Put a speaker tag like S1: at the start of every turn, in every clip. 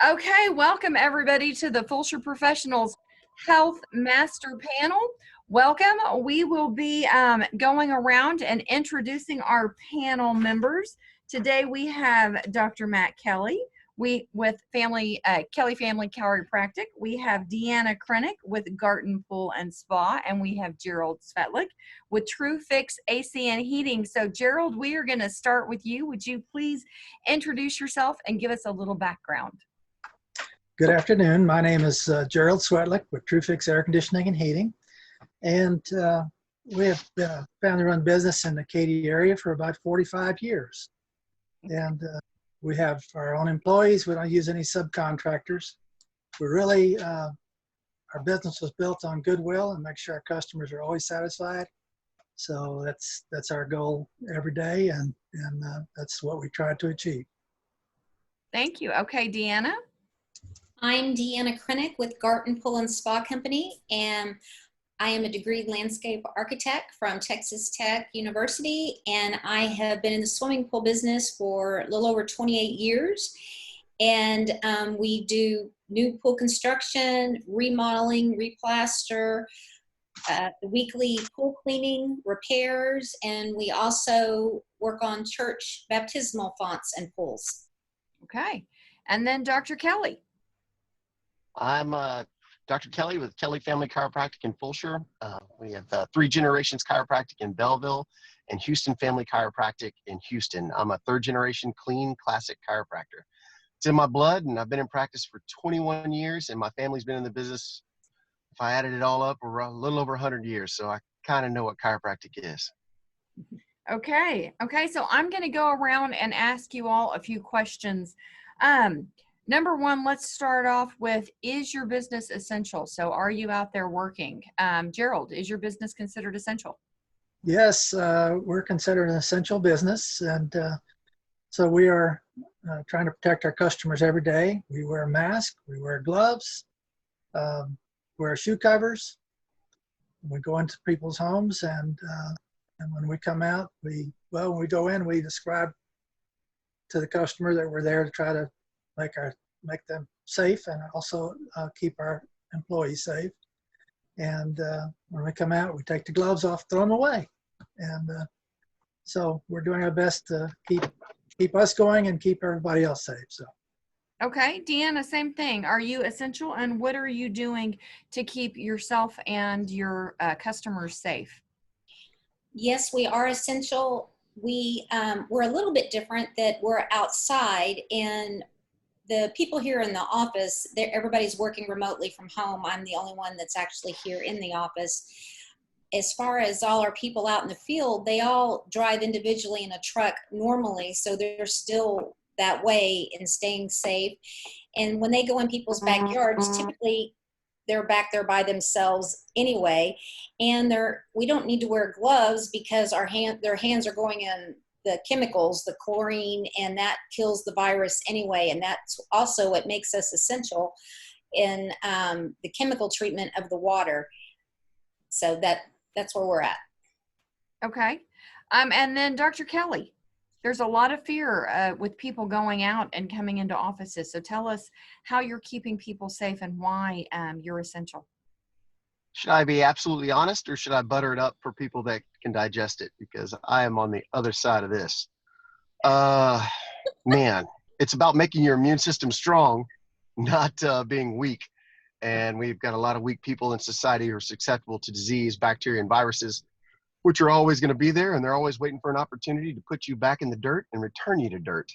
S1: Okay, welcome everybody to the Fulshear Professionals Health Master Panel. Welcome. We will be going around and introducing our panel members. Today we have Dr. Matt Kelly with Kelly Family Chiropractic. We have Deanna Krenek with Gartin Pool and Spa, and we have Gerald Svetlik with True Fix AC and Heating. So Gerald, we are going to start with you. Would you please introduce yourself and give us a little background?
S2: Good afternoon. My name is Gerald Svetlik with True Fix Air Conditioning and Heating. And we have been a family-run business in the Katy area for about 45 years. And we have our own employees. We don't use any subcontractors. We really, our business was built on goodwill and make sure our customers are always satisfied. So that's our goal every day, and that's what we try to achieve.
S1: Thank you. Okay, Deanna.
S3: I'm Deanna Krenek with Gartin Pool and Spa Company, and I am a degreed landscape architect from Texas Tech University, and I have been in the swimming pool business for a little over 28 years. And we do new pool construction, remodeling, replaster, weekly pool cleaning, repairs, and we also work on church baptismal fonts and pools.
S1: Okay, and then Dr. Kelly.
S4: I'm Dr. Kelly with Kelly Family Chiropractic in Fulshear. We have 3 generations chiropractic in Belleville and Houston Family Chiropractic in Houston. I'm a 3rd generation clean classic chiropractor. It's in my blood, and I've been in practice for 21 years, and my family's been in the business, if I added it all up, we're a little over 100 years. So I kind of know what chiropractic is.
S1: Okay, so I'm going to go around and ask you all a few questions. Number one, let's start off with, is your business essential? So are you out there working? Gerald, is your business considered essential?
S2: Yes, we're considered an essential business. And so we are trying to protect our customers every day. We wear a mask, we wear gloves, wear shoe covers. We go into people's homes, and when we come out, when we go in, we describe to the customer that we're there to try to make them safe, and also keep our employees safe. And when we come out, we take the gloves off, throw them away. And so we're doing our best to keep us going and keep everybody else safe. So.
S1: Okay, Deanna, same thing. Are you essential, and what are you doing to keep yourself and your customers safe?
S3: Yes, we are essential. We're a little bit different, that we're outside, and the people here in the office, everybody's working remotely from home. I'm the only one that's actually here in the office. As far as all our people out in the field, they all drive individually in a truck normally, so they're still that way and staying safe. And when they go in people's backyards, typically they're back there by themselves anyway, and we don't need to wear gloves because their hands are going in the chemicals, the chlorine, and that kills the virus anyway. And that's also what makes us essential in the chemical treatment of the water. So that's where we're at.
S1: Okay. And then Dr. Kelly, there's a lot of fear with people going out and coming into offices. So tell us how you're keeping people safe and why you're essential.
S4: Should I be absolutely honest, or should I butter it up for people that can digest it? Because I am on the other side of this. Man, it's about making your immune system strong, not being weak. And we've got a lot of weak people in society who are susceptible to disease, bacteria, and viruses, which are always going to be there, and they're always waiting for an opportunity to put you back in the dirt and return you to dirt.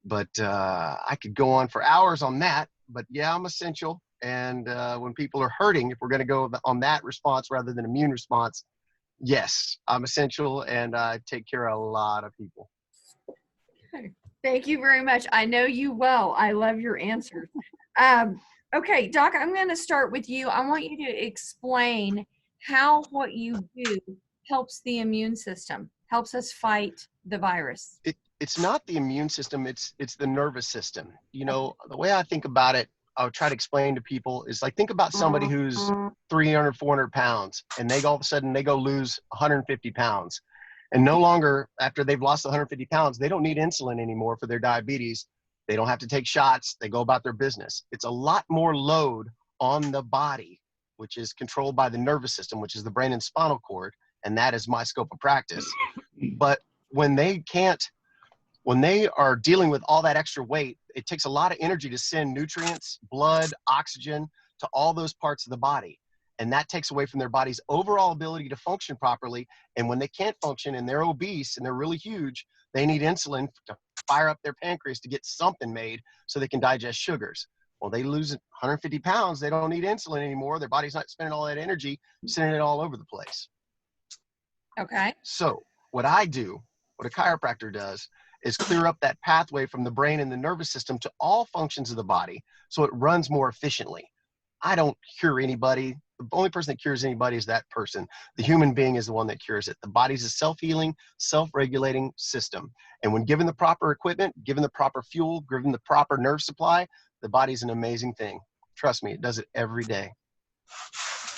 S4: But I could go on for hours on that, but yeah, I'm essential. And when people are hurting, if we're going to go on that response rather than immune response, yes, I'm essential, and I take care of a lot of people.
S1: Okay. Thank you very much. I know you well. I love your answers. Okay, Doc, I'm going to start with you. I want you to explain how what you do helps the immune system, helps us fight the virus.
S4: It's not the immune system, it's the nervous system. You know, the way I think about it, I would try to explain to people is like, think about somebody who's 300, 400 pounds, and all of a sudden they go lose 150 pounds. And no longer, after they've lost 150 pounds, they don't need insulin anymore for their diabetes. They don't have to take shots. They go about their business. It's a lot more load on the body, which is controlled by the nervous system, which is the brain and spinal cord, and that is my scope of practice. But when they are dealing with all that extra weight, it takes a lot of energy to send nutrients, blood, oxygen to all those parts of the body. And that takes away from their body's overall ability to function properly. And when they can't function and they're obese and they're really huge, they need insulin to fire up their pancreas to get something made so they can digest sugars. Well, they lose 150 pounds. They don't need insulin anymore. Their body's not spending all that energy, sending it all over the place.
S1: Okay.
S4: So what I do, what a chiropractor does, is clear up that pathway from the brain and the nervous system to all functions of the body so it runs more efficiently. I don't cure anybody. The only person that cures anybody is that person. The human being is the one that cures it. The body's a self-healing, self-regulating system. And when given the proper equipment, given the proper fuel, given the proper nerve supply, the body's an amazing thing. Trust me, it does it every day.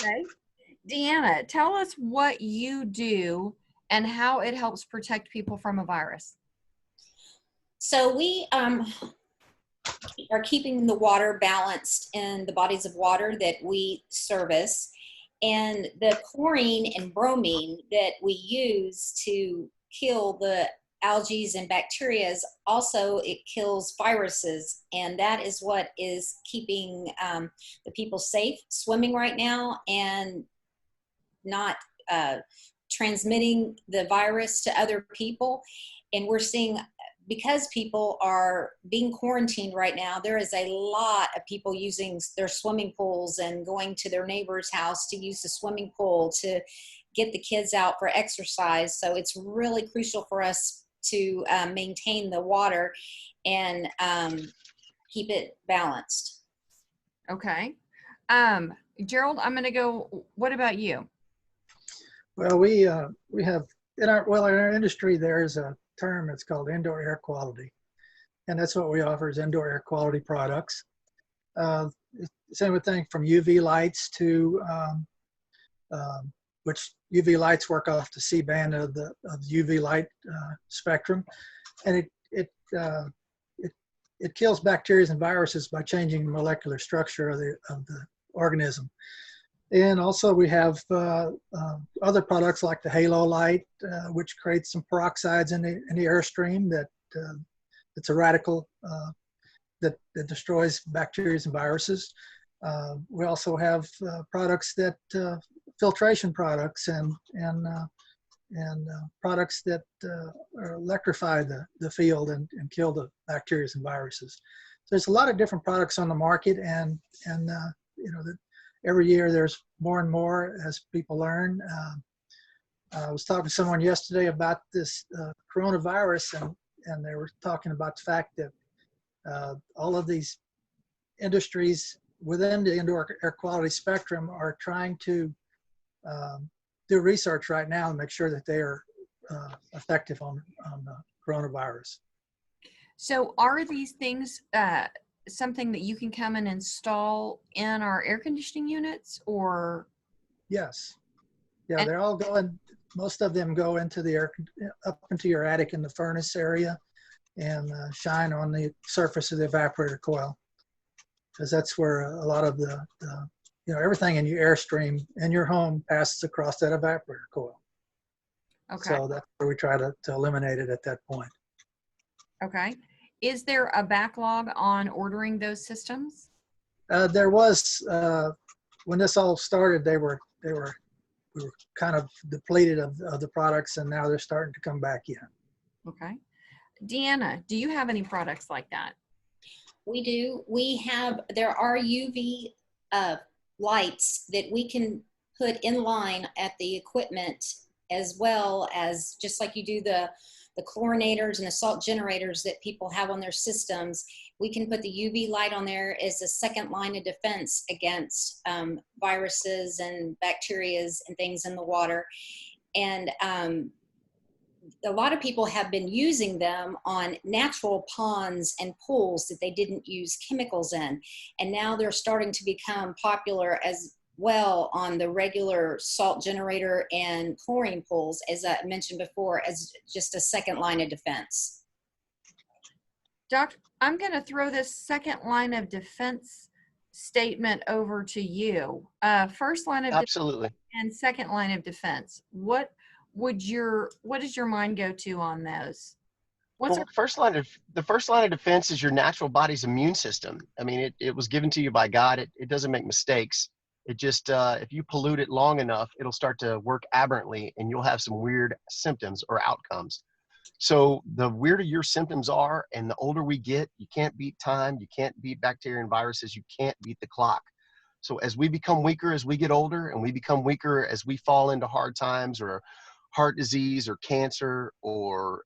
S1: Okay. Deanna, tell us what you do and how it helps protect people from a virus.
S3: So we are keeping the water balanced in the bodies of water that we service. And the chlorine and bromine that we use to kill the algae and bacteria, also it kills viruses. And that is what is keeping the people safe swimming right now and not transmitting the virus to other people. And we're seeing, because people are being quarantined right now, there is a lot of people using their swimming pools and going to their neighbor's house to use the swimming pool to get the kids out for exercise. So it's really crucial for us to maintain the water and keep it balanced.
S1: Okay. Gerald, I'm going to go, what about you?
S2: Well, we have in our industry there is a term. It's called indoor air quality, and that's what we offer is indoor air quality products. Same thing from UV lights to which UV lights work off the C band of the UV light spectrum, and it kills bacteria and viruses by changing the molecular structure of the organism. And also we have other products like the halo light, which creates some peroxides in the airstream that's a radical that destroys bacteria and viruses. We also have products that filtration products and products that electrify the field and kill the bacteria and viruses. So there's a lot of different products on the market, and every year there's more and more as people learn. I was talking to someone yesterday about this coronavirus, and they were talking about the fact that all of these industries within the indoor air quality spectrum are trying to do research right now and make sure that they are effective on the coronavirus.
S1: So are these things something that you can come and install in our air conditioning units, or?
S2: Yes. Yeah, they're all going, most of them go into the up into your attic in the furnace area and shine on the surface of the evaporator coil, because that's where a lot of the everything in your airstream in your home passes across that evaporator coil.
S1: Okay.
S2: So that's where we try to eliminate it at that point.
S1: Okay. Is there a backlog on ordering those systems?
S2: There was, when this all started, we were kind of depleted of the products, and now they're starting to come back in.
S1: Okay. Deanna, do you have any products like that?
S3: We do. There are UV lights that we can put in line at the equipment, as well as, just like you do the chlorinators and the salt generators that people have on their systems. We can put the UV light on there as a second line of defense against viruses and bacteria and things in the water. And a lot of people have been using them on natural ponds and pools that they didn't use chemicals in. And now they're starting to become popular as well on the regular salt generator and chlorine pools, as I mentioned before, as just a second line of defense.
S1: Doctor, I'm going to throw this second line of defense statement over to you. First line of defense
S4: Absolutely.
S1: and second line of defense. What does your mind go to on those? What's
S4: Well, the first line of defense is your natural body's immune system. I mean, it was given to you by God. It doesn't make mistakes. It just, if you pollute it long enough, it'll start to work aberrantly and you'll have some weird symptoms or outcomes. So the weirder your symptoms are and the older we get, you can't beat time, you can't beat bacteria and viruses, you can't beat the clock. So as we become weaker as we get older, and we become weaker as we fall into hard times or heart disease or cancer or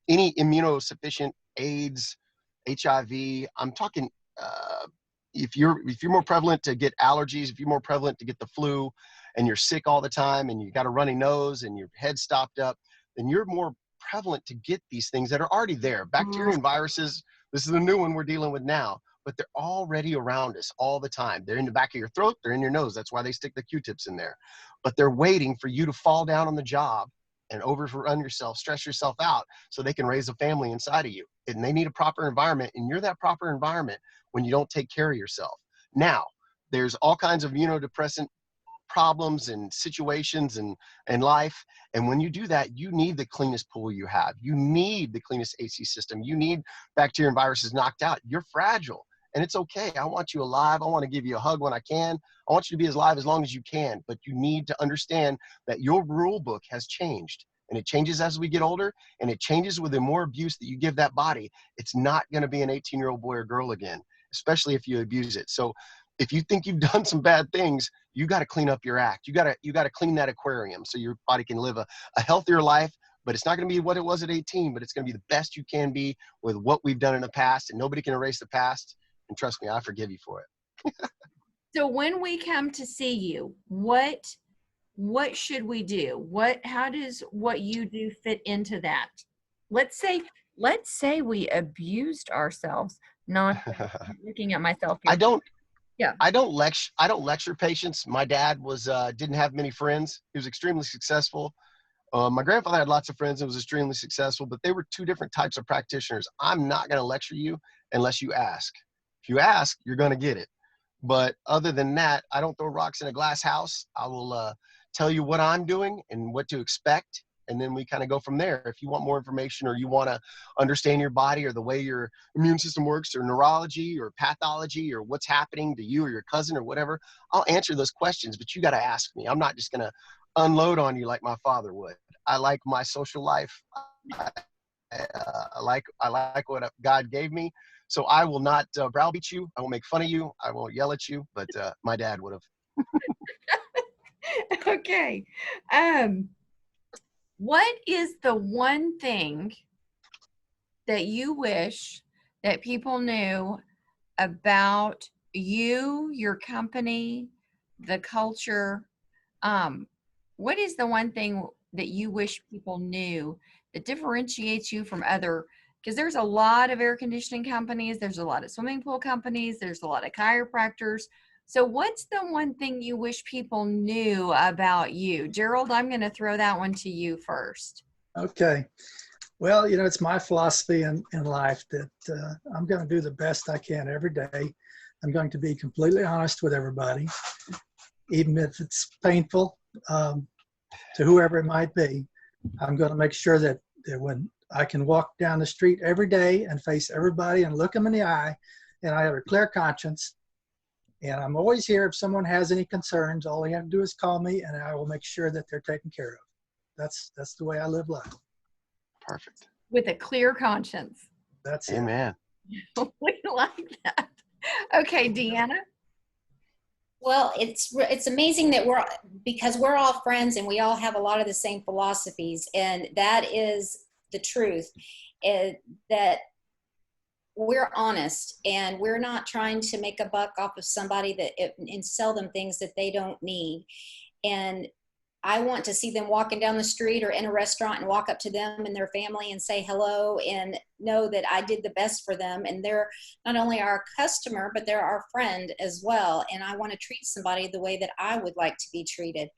S4: any immunosufficient AIDS, HIV, I'm talking if you're more prevalent to get allergies, if you're more prevalent to get the flu and you're sick all the time and you got a runny nose and your head stopped up, then you're more prevalent to get these things that are already there. Bacteria and viruses, this is the new one we're dealing with now, but they're already around us all the time. They're in the back of your throat, they're in your nose. That's why they stick the Q-tips in there. But they're waiting for you to fall down on the job and overrun yourself, stress yourself out so they can raise a family inside of you. And they need a proper environment, and you're that proper environment when you don't take care of yourself. Now, there's all kinds of immunodepressant problems and situations and life. And when you do that, you need the cleanest pool you have. You need the cleanest AC system. You need bacteria and viruses knocked out. You're fragile. And it's okay. I want you alive. I want to give you a hug when I can. I want you to be alive as long as you can. But you need to understand that your rule book has changed. And it changes as we get older. And it changes with the more abuse that you give that body. It's not going to be an 18-year-old boy or girl again, especially if you abuse it. So if you think you've done some bad things, you got to clean up your act. You got to clean that aquarium so your body can live a healthier life. But it's not going to be what it was at 18, but it's going to be the best you can be with what we've done in the past. And nobody can erase the past. And trust me, I forgive you for it.
S1: So when we come to see you, what should we do? How does what you do fit into that? Let's say we abused ourselves, not looking at myself here. I don't lecture patients. My dad didn't have many friends. He was extremely successful. My grandfather had lots of friends and was extremely successful, but they were two different types of practitioners. I'm not going to lecture you unless you ask. If you ask, you're going to get it. But other than that, I don't throw rocks in a glass house. I will tell you what I'm doing and what to expect. And then we kind of go from there. If you want more information or you want to understand your body or the way your immune system works or neurology or pathology or what's happening to you or your cousin or whatever, I'll answer those questions, but you got to ask me. I'm not just going to unload on you like my father would. I like my social life. I like what God gave me. So I will not browbeat you. I won't make fun of you. I won't yell at you, but my dad would have. Okay. What is the one thing that you wish that people knew about you, your company, the culture? What is the one thing that you wish people knew that differentiates you from other? Because there's a lot of air conditioning companies, there's a lot of swimming pool companies, there's a lot of chiropractors. So what's the one thing you wish people knew about you? Gerald, I'm going to throw that one to you first.
S2: Okay. Well, it's my philosophy in life that I'm going to do the best I can every day. I'm going to be completely honest with everybody, even if it's painful to whoever it might be. I'm going to make sure that when I can walk down the street every day and face everybody and look them in the eye, and I have a clear conscience. And I'm always here if someone has any concerns. All they have to do is call me, and I will make sure that they're taken care of. That's the way I live life.
S4: Perfect.
S1: With a clear conscience.
S2: That's it.
S4: Amen.
S1: We like that. Okay, Deanna.
S3: Well, it's amazing that because we're all friends and we all have a lot of the same philosophies, and that is the truth, that we're honest and we're not trying to make a buck off of somebody and sell them things that they don't need. And I want to see them walking down the street or in a restaurant and walk up to them and their family and say hello and know that I did the best for them. And they're not only our customer, but they're our friend as well. And I want to treat somebody the way that I would like to be treated.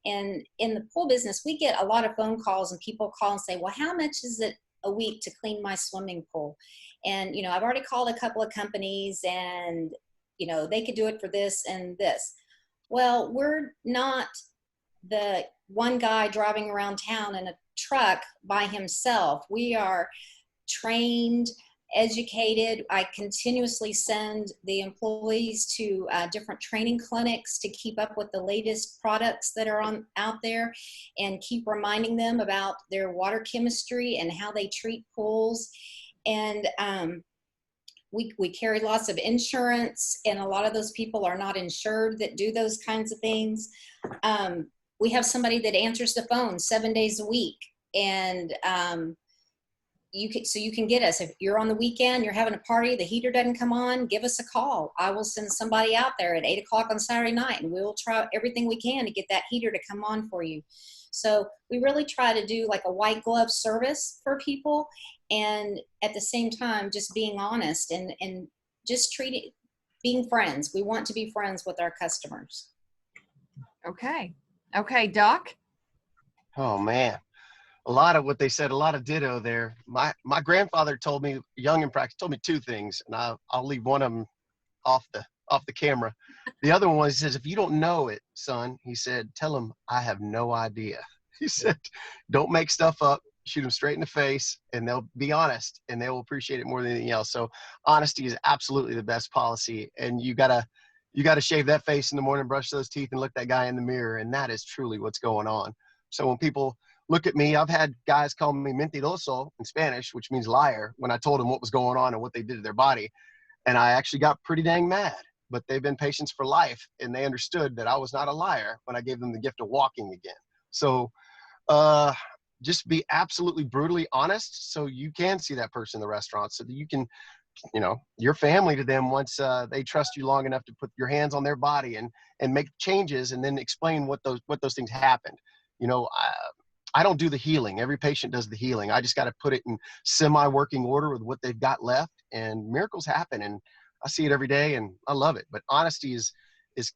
S3: And in the pool business, we get a lot of phone calls and people call and say, well, how much is it a week to clean my swimming pool? And, you know, I've already called a couple of companies and, you know, they could do it for this and this. Well, we're not the one guy driving around town in a truck by himself. We are trained, educated. I continuously send the employees to different training clinics to keep up with the latest products that are out there, and keep reminding them about their water chemistry and how they treat pools. And we carry lots of insurance, and a lot of those people are not insured that do those kinds of things. We have somebody that answers the phone 7 days a week, and so you can get us. If you're on the weekend, you're having a party, the heater doesn't come on, give us a call. I will send somebody out there at 8 o'clock on Saturday night, and we'll try everything we can to get that heater to come on for you. So we really try to do like a white glove service for people, and at the same time, just being honest and just being friends. We want to be friends with our customers.
S1: Okay. Okay, Doc.
S4: Oh man, a lot of what they said, a lot of ditto there. My grandfather told me, young in practice, told me two things, and I'll leave one of them off the camera. The other one, he says, if you don't know it, son, he said, tell him I have no idea. He said, don't make stuff up, shoot them straight in the face, and they'll be honest, and they will appreciate it more than anything else. So honesty is absolutely the best policy, and you gotta shave that face in the morning, brush those teeth, and look that guy in the mirror, and that is truly what's going on. So when people look at me, I've had guys call me mentiroso in Spanish, which means liar, when I told them what was going on and what they did to their body. And I actually got pretty dang mad, but they've been patients for life, and they understood that I was not a liar when I gave them the gift of walking again. So just be absolutely brutally honest, so you can see that person in the restaurant, so that you can, you know, you're family to them once they trust you long enough to put your hands on their body and make changes, and then explain what those things happened. You know, I don't do the healing. Every patient does the healing. I just got to put it in semi-working order with what they've got left, and miracles happen, and I see it every day, and I love it. But honesty is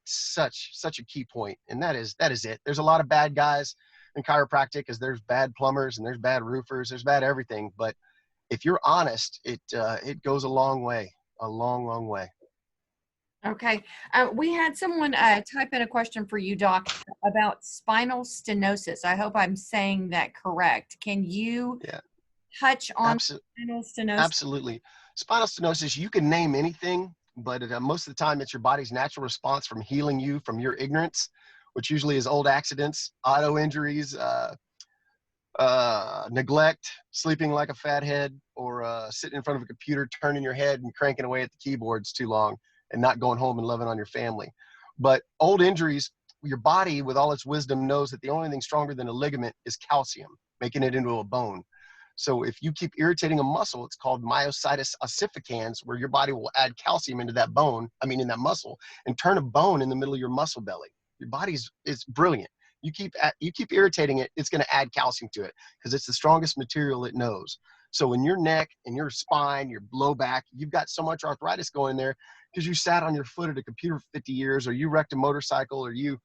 S4: such a key point, and that is it. There's a lot of bad guys in chiropractic, because there's bad plumbers and there's bad roofers, there's bad everything. But if you're honest, it goes a long way, a long way.
S1: Okay. We had someone type in a question for you, Doc, about spinal stenosis. I hope I'm saying that correct. Can you touch on spinal stenosis?
S4: Absolutely. Spinal stenosis, you can name anything, but most of the time it's your body's natural response from healing you from your ignorance, which usually is old accidents, auto injuries, neglect, sleeping like a fathead, or sitting in front of a computer, turning your head and cranking away at the keyboards too long, and not going home and loving on your family. But old injuries, your body with all its wisdom knows that the only thing stronger than a ligament is calcium, making it into a bone. So if you keep irritating a muscle, it's called myositis ossificans, where your body will add calcium into that bone, in that muscle, and turn a bone in the middle of your muscle belly. Your body's brilliant. You keep irritating it, it's going to add calcium to it, because it's the strongest material it knows. So in your neck and your spine, your low back, you've got so much arthritis going there because you sat on your foot at a computer for 50 years, or you wrecked a motorcycle, or you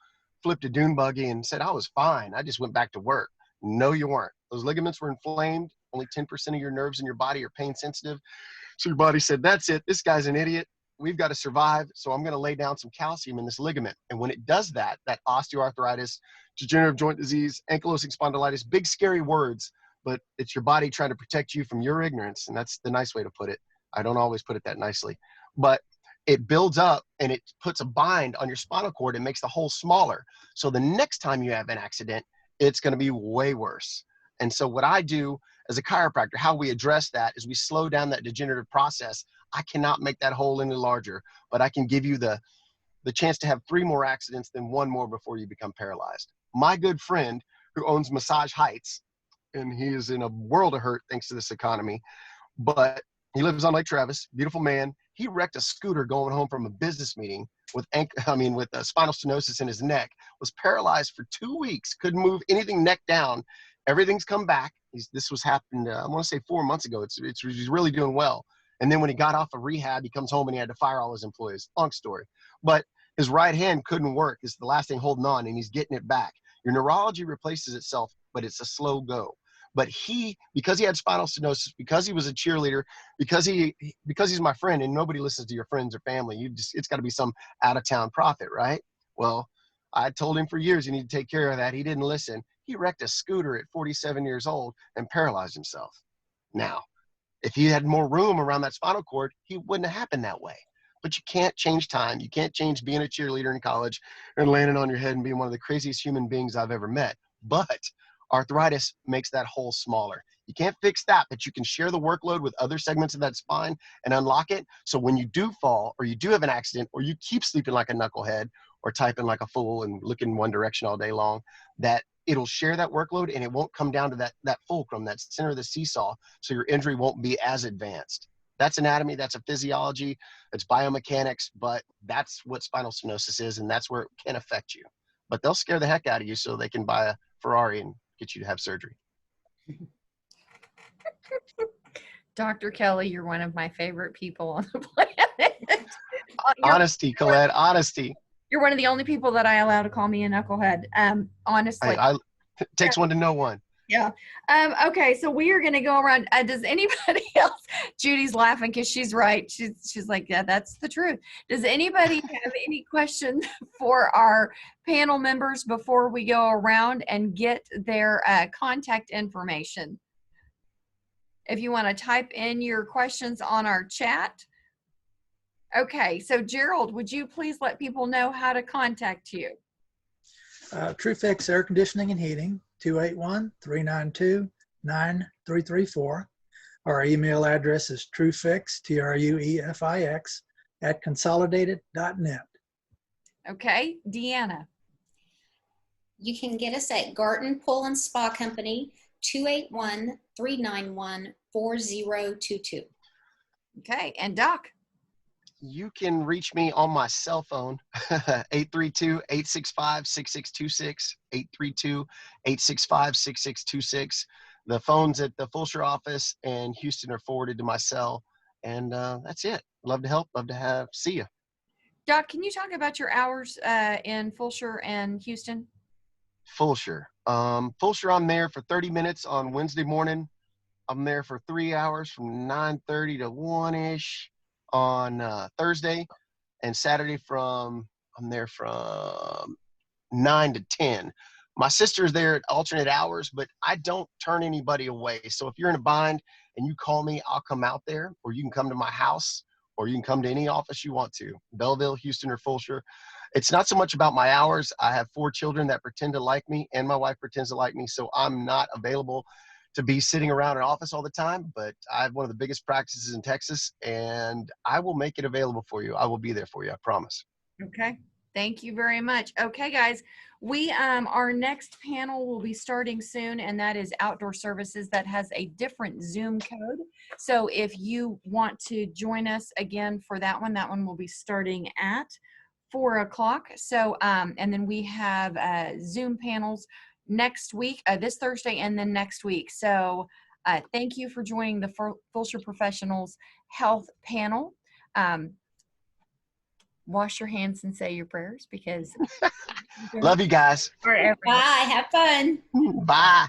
S4: flipped a dune buggy and said, I was fine, I just went back to work. No, you weren't. Those ligaments were inflamed. Only 10% of your nerves in your body are pain sensitive. So your body said, that's it. This guy's an idiot. We've got to survive. So I'm going to lay down some calcium in this ligament. And when it does that osteoarthritis, degenerative joint disease, ankylosing spondylitis, big scary words, but it's your body trying to protect you from your ignorance. And that's the nice way to put it. I don't always put it that nicely, but it builds up and it puts a bind on your spinal cord and makes the hole smaller. So the next time you have an accident, it's going to be way worse. And so what I do as a chiropractor, how we address that is we slow down that degenerative process. I cannot make that hole any larger, but I can give you the chance to have 3 more accidents than 1 more before you become paralyzed. My good friend who owns Massage Heights, and he is in a world of hurt thanks to this economy, but he lives on Lake Travis, beautiful man. He wrecked a scooter going home from a business meeting with spinal stenosis in his neck, was paralyzed for 2 weeks, couldn't move anything neck down. Everything's come back. This was happened, I want to say 4 months ago. He's really doing well. And then when he got off of rehab, he comes home and he had to fire all his employees. Long story. But his right hand couldn't work. It's the last thing holding on, and he's getting it back. Your neurology replaces itself, but it's a slow go. But because he had spinal stenosis, because he was a cheerleader, because he's my friend, and nobody listens to your friends or family. It's got to be some out of town prophet, right? Well, I told him for years you need to take care of that. He didn't listen. He wrecked a scooter at 47 years old and paralyzed himself. Now, if he had more room around that spinal cord, he wouldn't have happened that way. But you can't change time. You can't change being a cheerleader in college and landing on your head and being one of the craziest human beings I've ever met. But arthritis makes that hole smaller. You can't fix that, but you can share the workload with other segments of that spine and unlock it. So when you do fall, or you do have an accident, or you keep sleeping like a knucklehead or typing like a fool and looking in one direction all day long, that it'll share that workload and it won't come down to that fulcrum, that center of the seesaw, so your injury won't be as advanced. That's anatomy, that's a physiology, it's biomechanics, but that's what spinal stenosis is, and that's where it can affect you. But they'll scare the heck out of you so they can buy a Ferrari and get you to have surgery.
S1: Dr. Kelly, you're one of my favorite people on the planet.
S4: Honesty, Colette, honesty.
S1: You're one of the only people that I allow to call me a knucklehead. Honestly.
S4: It takes one to know one.
S1: Yeah. Okay, so we are going to go around. Does anybody else? Judy's laughing because she's right. She's like, yeah, that's the truth. Does anybody have any questions for our panel members before we go around and get their contact information? If you want to type in your questions on our chat. Okay, so Gerald, would you please let people know how to contact you?
S2: TrueFix Air Conditioning and Heating, 281-392-9334. Our email address is truefix, TRUEFIX, @consolidated.net.
S1: Okay, Deanna.
S3: You can get us at Gartin Pool and Spa Company, 281-391-4022.
S1: Okay, and Doc.
S4: You can reach me on my cell phone, 832-865-6626, 832-865-6626. The phones at the Fulshear office and Houston are forwarded to my cell, and that's it. Love to help, love to see you.
S1: Doc, can you talk about your hours in Fulshear and Houston?
S4: Fulshear. Fulshear, I'm there for 30 minutes on Wednesday morning. I'm there for 3 hours from 9:30 to 1-ish on Thursday, and Saturday I'm there from 9 to 10. My sister's there at alternate hours, but I don't turn anybody away. So if you're in a bind and you call me, I'll come out there, or you can come to my house, or you can come to any office you want to, Belleville, Houston, or Fulshear. It's not so much about my hours. I have 4 children that pretend to like me, and my wife pretends to like me, so I'm not available to be sitting around an office all the time, but I have one of the biggest practices in Texas, and I will make it available for you. I will be there for you, I promise.
S1: Okay, thank you very much. Okay, guys, our next panel will be starting soon, and that is outdoor services. That has a different Zoom code. So if you want to join us again for that one will be starting at 4 o'clock. So, and then we have Zoom panels next week, this Thursday, and then next week. So thank you for joining the Fulshear Professionals Health Panel. Wash your hands and say your prayers, because
S4: love you guys.
S3: Bye. Have fun.
S4: Bye.